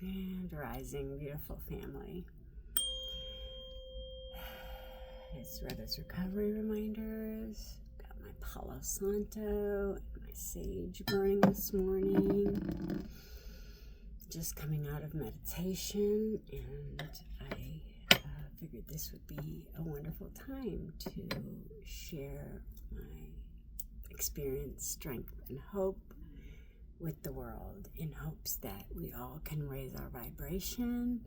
And rising, beautiful family. It's Rhoda's recovery reminders. Got my Palo Santo and my sage burning this morning. Just coming out of meditation, and I figured this would be a wonderful time to share my experience, strength, and hope with the world, in hopes that we all can raise our vibration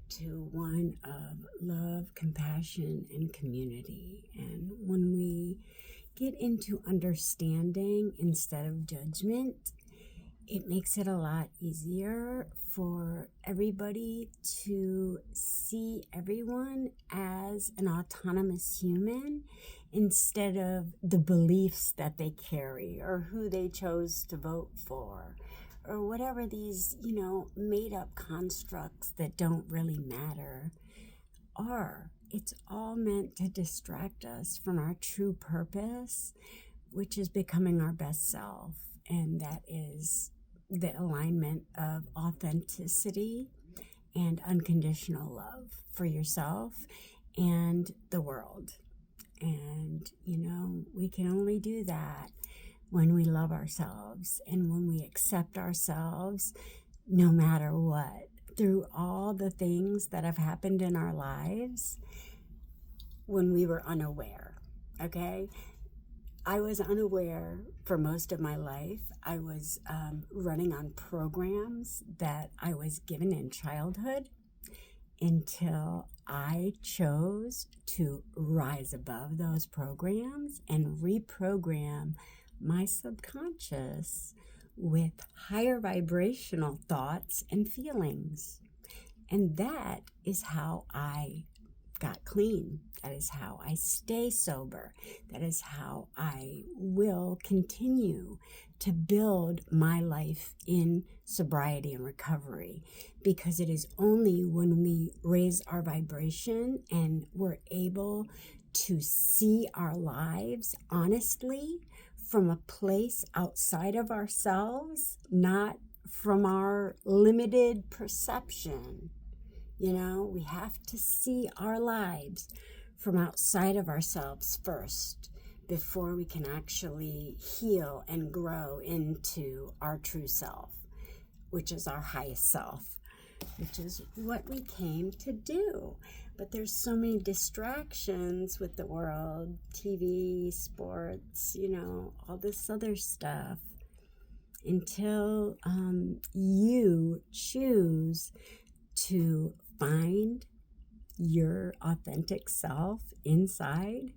to one of love, compassion, and community. And when we get into understanding instead of judgment, it makes it a lot easier for everybody to see everyone as an autonomous human instead of the beliefs that they carry or who they chose to vote for or whatever these, made up constructs that don't really matter are. It's all meant to distract us from our true purpose, which is becoming our best self. And that is the alignment of authenticity and unconditional love for yourself and the world. And, we can only do that when we love ourselves and when we accept ourselves no matter what. Through all the things that have happened in our lives when we were unaware, okay? I was unaware for most of my life. I was running on programs that I was given in childhood until I chose to rise above those programs and reprogram my subconscious with higher vibrational thoughts and feelings. And that is how I got clean. That is how I stay sober. That is how I will continue to build my life in sobriety and recovery, because it is only when we raise our vibration and we're able to see our lives honestly from a place outside of ourselves, not from our limited perception. We have to see our lives from outside of ourselves first before we can actually heal and grow into our true self, which is our highest self, which is what we came to do. But there's so many distractions with the world, TV, sports, all this other stuff, until you choose to find your authentic self inside,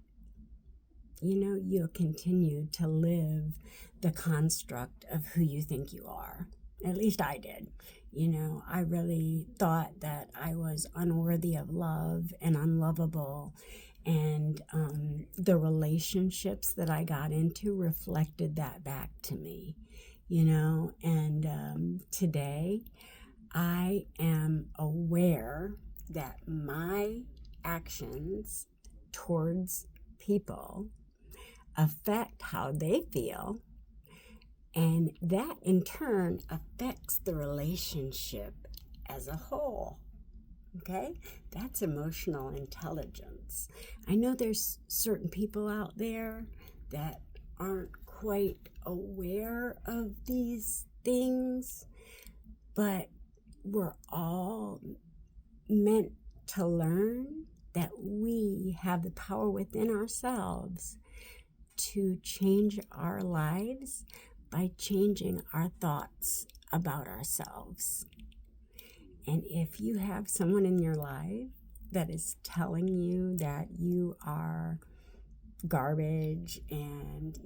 you'll continue to live the construct of who you think you are. At least I did. I really thought that I was unworthy of love and unlovable. And the relationships that I got into reflected that back to me, and today I am aware that my actions towards people affect how they feel, and that in turn affects the relationship as a whole. Okay? That's emotional intelligence. I know there's certain people out there that aren't quite aware of these things, but we're all meant to learn that we have the power within ourselves to change our lives by changing our thoughts about ourselves. And if you have someone in your life that is telling you that you are garbage and,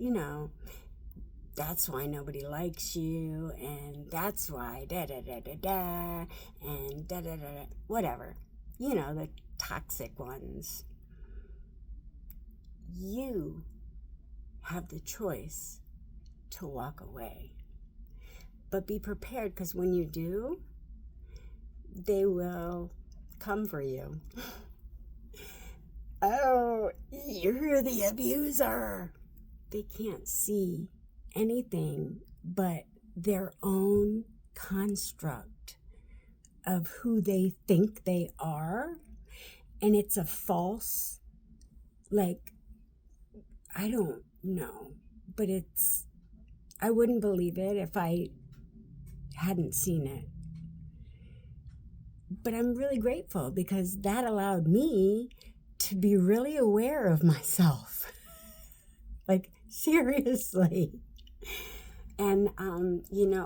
that's why nobody likes you, and that's why da-da-da-da-da, and da-da-da-da, whatever, the toxic ones, you have the choice to walk away. But be prepared, because when you do, they will come for you. Oh, you're the abuser. They can't see anything but their own construct of who they think they are. And it's a false, like, I don't know, but I wouldn't believe it if I hadn't seen it. But I'm really grateful because that allowed me to be really aware of myself. Like, seriously. And,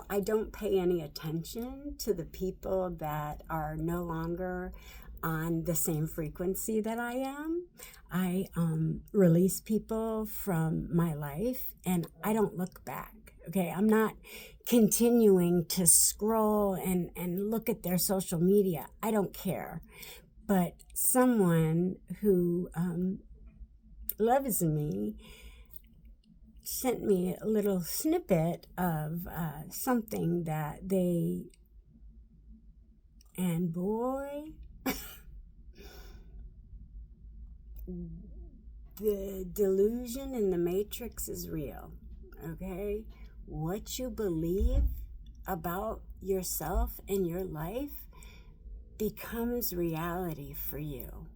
I don't pay any attention to the people that are no longer on the same frequency that I am. I release people from my life and I don't look back. Okay, I'm not continuing to scroll and look at their social media. I don't care. But someone who loves me sent me a little snippet of something that and boy, the delusion in the matrix is real, okay? What you believe about yourself and your life becomes reality for you,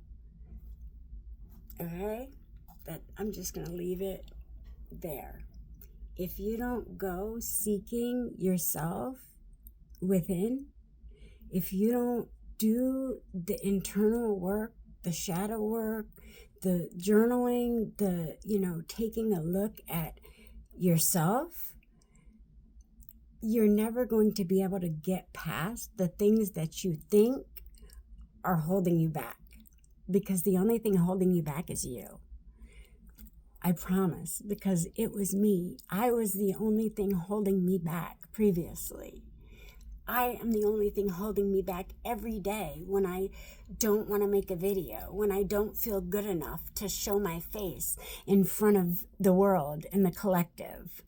okay? But I'm just going to leave it there. If you don't go seeking yourself within, if you don't do the internal work, the shadow work, the journaling, the, taking a look at yourself, you're never going to be able to get past the things that you think are holding you back, because the only thing holding you back is you. I promise, because it was me. I was the only thing holding me back previously. I am the only thing holding me back every day when I don't want to make a video, when I don't feel good enough to show my face in front of the world and the collective.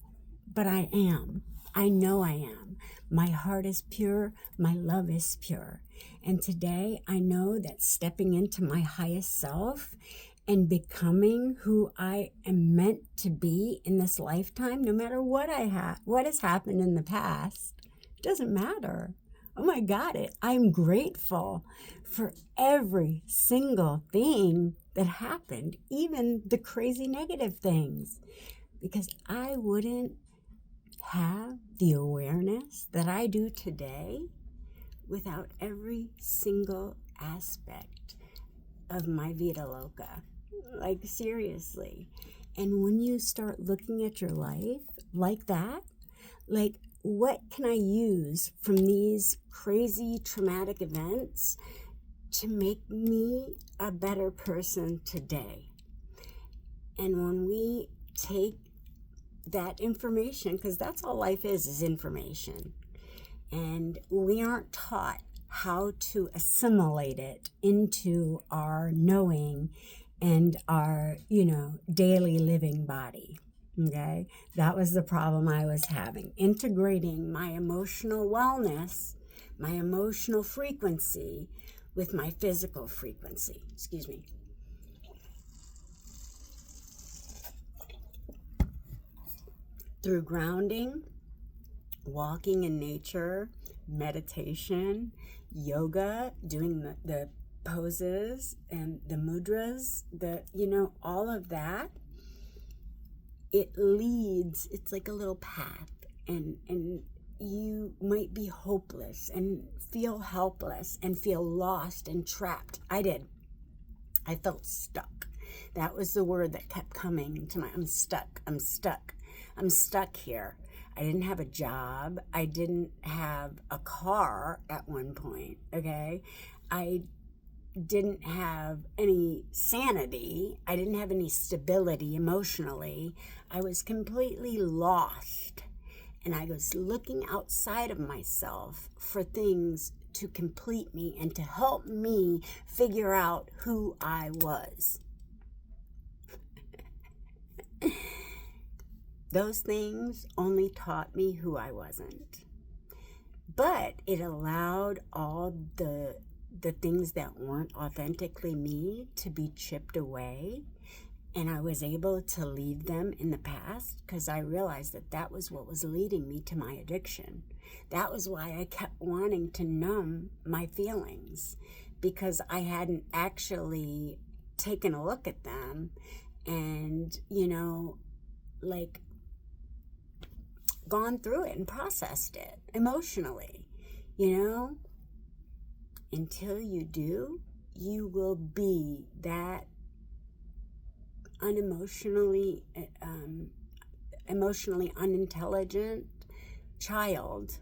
But I am. I know I am. My heart is pure. My love is pure. And today I know that stepping into my highest self and becoming who I am meant to be in this lifetime, no matter what what has happened in the past, doesn't matter. Oh my God, I'm grateful for every single thing that happened, even the crazy negative things, because I wouldn't have the awareness that I do today without every single aspect of my Vida Loca. Like, seriously. And when you start looking at your life like that, like, what can I use from these crazy traumatic events to make me a better person today? And when we take that information, because that's all life is information, and we aren't taught how to assimilate it into our knowing and our, daily living body. Okay, that was the problem I was having. Integrating my emotional wellness, my emotional frequency with my physical frequency. Excuse me. Through grounding, walking in nature, meditation, yoga, doing the poses and the mudras, all of that, it leads, it's like a little path, and you might be hopeless and feel helpless and feel lost and trapped. I did. I felt stuck. That was the word that kept coming to I'm stuck here. I didn't have a job. I didn't have a car at one point, okay? I didn't have any sanity. I didn't have any stability emotionally. I was completely lost. And I was looking outside of myself for things to complete me and to help me figure out who I was. Those things only taught me who I wasn't. But it allowed all the things that weren't authentically me to be chipped away. And I was able to leave them in the past because I realized that was what was leading me to my addiction. That was why I kept wanting to numb my feelings, because I hadn't actually taken a look at them and, like gone through it and processed it emotionally, Until you do, you will be that emotionally unintelligent child,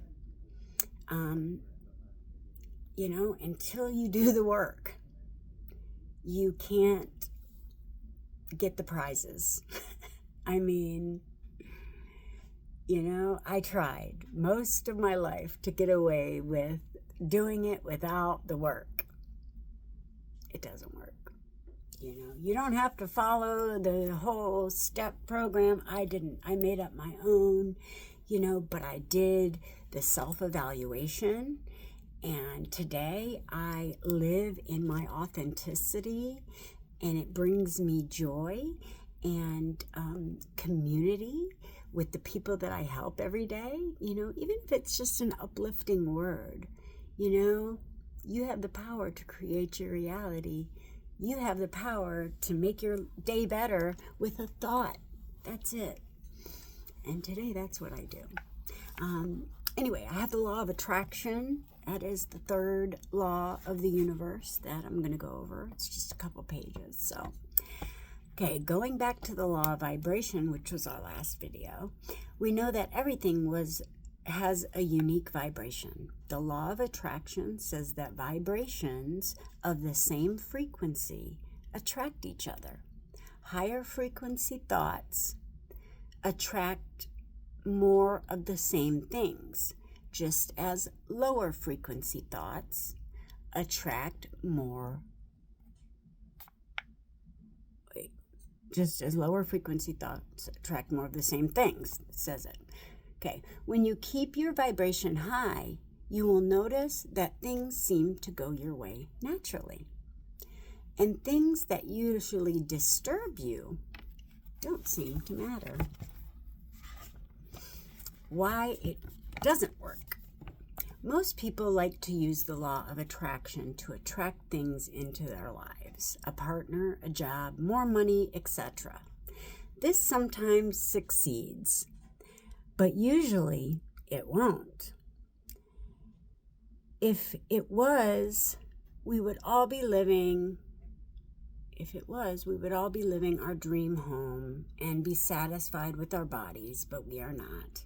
until you do the work. You can't get the prizes. I mean, I tried most of my life to get away with doing it without the work. It doesn't work. You don't have to follow the whole step program. I didn't. I made up my own, but I did the self-evaluation. And today I live in my authenticity, and it brings me joy and community with the people that I help every day, even if it's just an uplifting word. You have the power to create your reality. You have the power to make your day better with a thought. That's it. And today, that's what I do. Anyway, I have the law of attraction. That is the third law of the universe that I'm going to go over. It's just a couple pages. So, okay, going back to the law of vibration, which was our last video, we know that everything has a unique vibration. The law of attraction says that vibrations of the same frequency attract each other. Higher frequency thoughts attract more of the same things, just as lower frequency thoughts attract more. Just as lower frequency thoughts attract more of the same things, it says it. Okay, when you keep your vibration high, you will notice that things seem to go your way naturally. And things that usually disturb you don't seem to matter. Why it doesn't work. Most people like to use the law of attraction to attract things into their lives, a partner, a job, more money, etc. This sometimes succeeds, but usually it won't. If it was, we would all be living our dream home and be satisfied with our bodies, but we are not.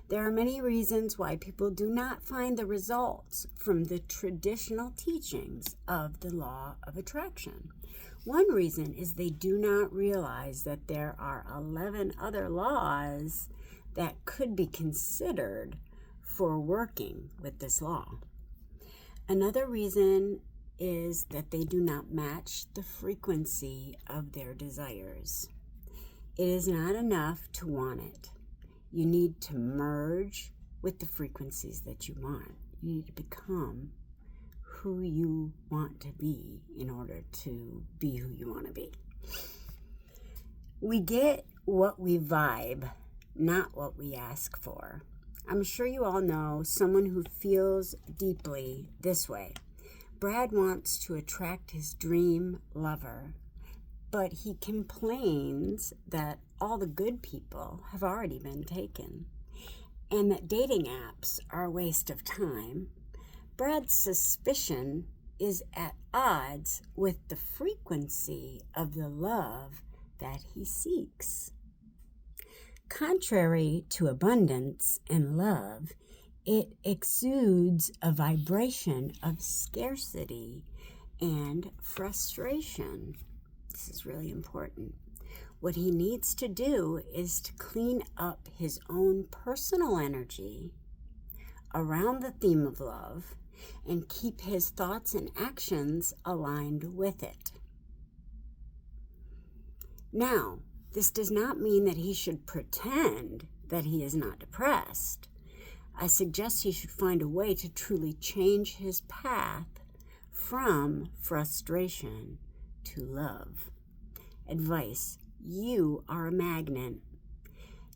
There are many reasons why people do not find the results from the traditional teachings of the law of attraction. One reason is they do not realize that there are 11 other laws that could be considered for working with this law. Another reason is that they do not match the frequency of their desires. It is not enough to want it. You need to merge with the frequencies that you want. You need to become who you want to be in order to be who you want to be. We get what we vibe, not what we ask for. I'm sure you all know someone who feels deeply this way. Brad wants to attract his dream lover, but he complains that all the good people have already been taken and that dating apps are a waste of time. Brad's suspicion is at odds with the frequency of the love that he seeks. Contrary to abundance and love, it exudes a vibration of scarcity and frustration. This is really important. What he needs to do is to clean up his own personal energy around the theme of love and keep his thoughts and actions aligned with it. Now, this does not mean that he should pretend that he is not depressed. I suggest he should find a way to truly change his path from frustration to love. Advice: you are a magnet.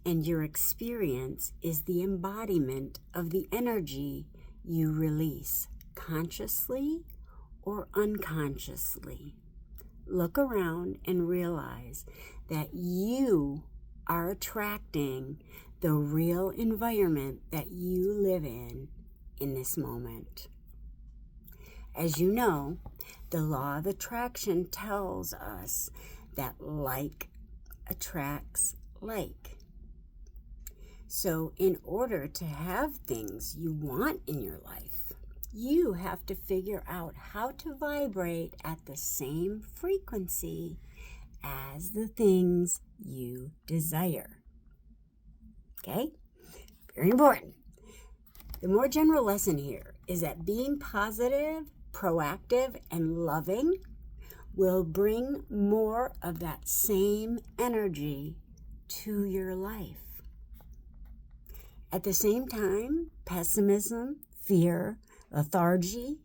and your experience is the embodiment of the energy you release, consciously or unconsciously. Look around and realize that you are attracting the real environment that you live in this moment. As you know, the law of attraction tells us that like attracts like. So in order to have things you want in your life, you have to figure out how to vibrate at the same frequency as the things you desire. Okay? Very important. The more general lesson here is that being positive, proactive, and loving will bring more of that same energy to your life. At the same time, pessimism, fear, lethargy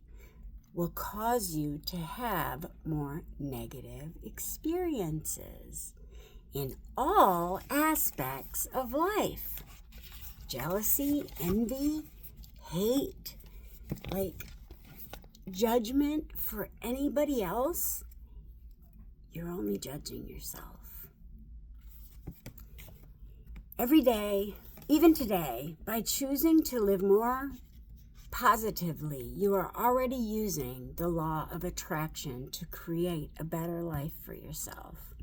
will cause you to have more negative experiences in all aspects of life. Jealousy, envy, hate, judgment for anybody else. You're only judging yourself. Every day, even today, by choosing to live more positively, you are already using the law of attraction to create a better life for yourself.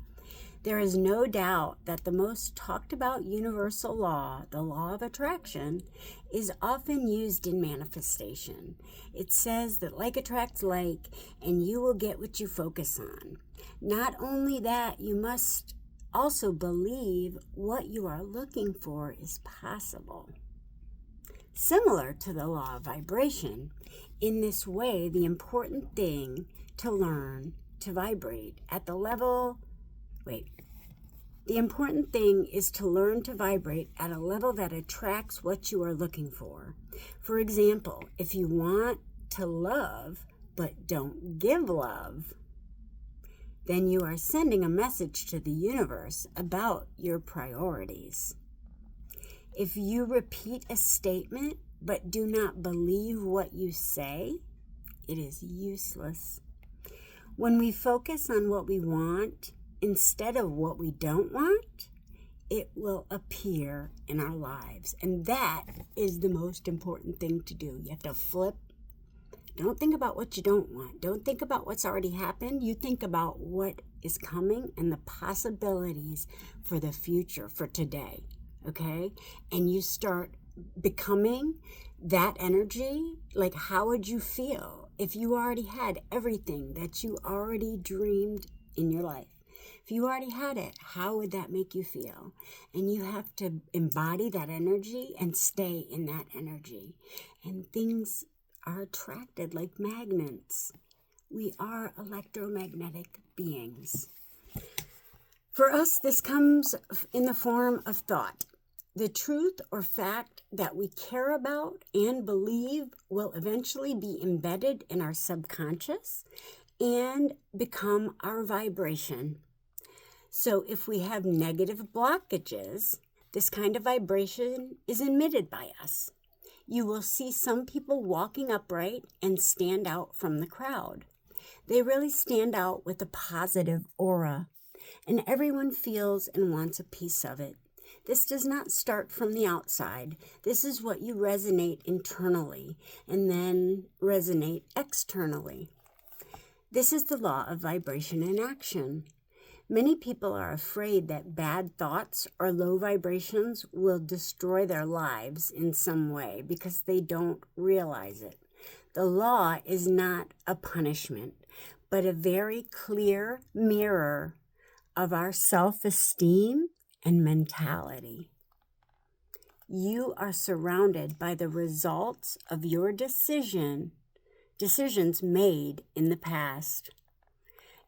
There is no doubt that the most talked about universal law, the law of attraction, is often used in manifestation. It says that like attracts like, and you will get what you focus on. Not only that, you must also believe what you are looking for is possible. Similar to the law of vibration, in this way, the important thing to learn to vibrate at the level, the important thing is to learn to vibrate at a level that attracts what you are looking for. For example, if you want to love but don't give love, then you are sending a message to the universe about your priorities. If you repeat a statement but do not believe what you say, it is useless. When we focus on what we want instead of what we don't want, it will appear in our lives. And that is the most important thing to do. You have to flip. Don't think about what you don't want. Don't think about what's already happened. You think about what is coming and the possibilities for the future, for today, okay? And you start becoming that energy. Like, how would you feel if you already had everything that you already dreamed in your life? If you already had it, how would that make you feel? And you have to embody that energy and stay in that energy. And things are attracted like magnets. We are electromagnetic beings. For us, this comes in the form of thought. The truth or fact that we care about and believe will eventually be embedded in our subconscious and become our vibration. So if we have negative blockages, this kind of vibration is emitted by us. You will see some people walking upright and stand out from the crowd. They really stand out with a positive aura, and everyone feels and wants a piece of it. This does not start from the outside. This is what you resonate internally and then resonate externally. This is the law of vibration in action. Many people are afraid that bad thoughts or low vibrations will destroy their lives in some way because they don't realize it. The law is not a punishment, but a very clear mirror of our self-esteem and mentality. You are surrounded by the results of your decisions made in the past.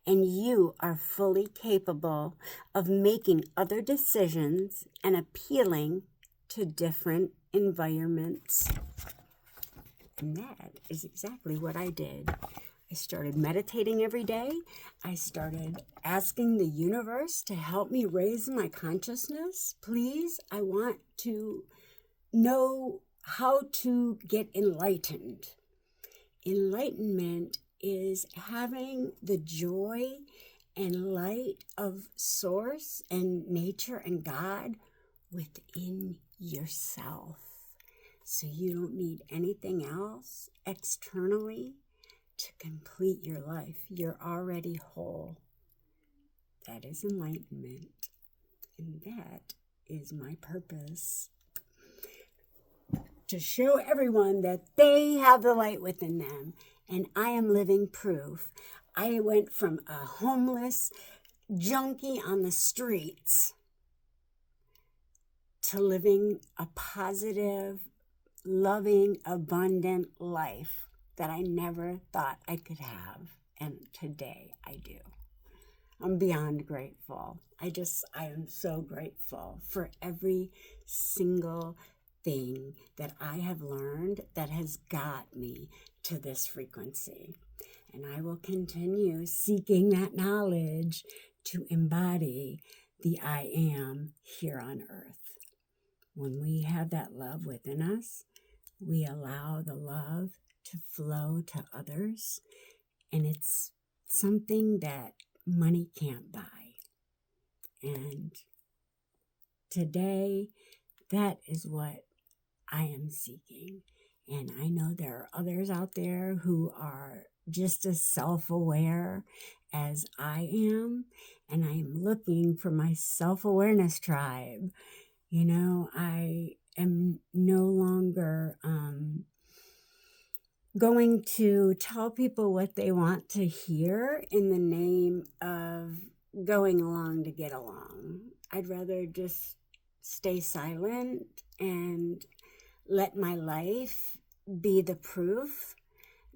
And you are fully capable of making other decisions and appealing to different environments. And that is exactly what I did. I started meditating every day. I started asking the universe to help me raise my consciousness. Please, I want to know how to get enlightened. Enlightenment is having the joy and light of Source and nature and God within yourself. So you don't need anything else externally to complete your life. You're already whole. That is enlightenment. And that is my purpose. To show everyone that they have the light within them. And I am living proof. I went from a homeless junkie on the streets to living a positive, loving, abundant life that I never thought I could have. And today I do. I'm beyond grateful. I am so grateful for every single thing that I have learned that has got me to this frequency. And I will continue seeking that knowledge to embody the I am here on earth. When we have that love within us, we allow the love to flow to others, and it's something that money can't buy. And today, that is what I am seeking. And I know there are others out there who are just as self-aware as I am, and I am looking for my self-awareness tribe. You know, I am no longer going to tell people what they want to hear in the name of going along to get along. I'd rather just stay silent and let my life be the proof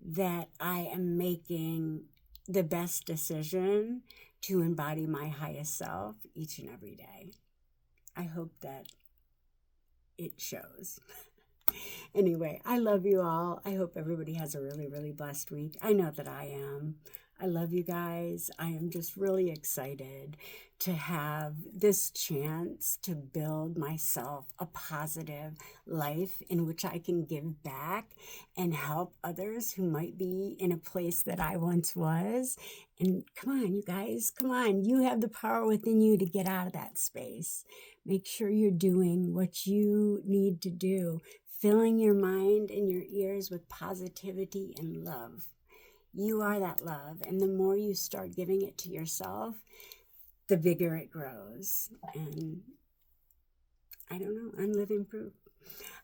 that I am making the best decision to embody my highest self each and every day. I hope that it shows. Anyway, I love you all. I hope everybody has a really, really blessed week. I know that I am. I love you guys. I am just really excited to have this chance to build myself a positive life in which I can give back and help others who might be in a place that I once was. And come on, you guys, come on. You have the power within you to get out of that space. Make sure you're doing what you need to do, filling your mind and your ears with positivity and love. You are that love, and the more you start giving it to yourself, the bigger it grows. And I don't know, I'm living proof.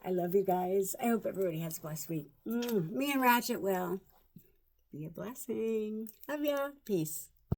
I love you guys. I hope everybody has a blessed week. Me and Ratchet will be a blessing. Love ya. Peace.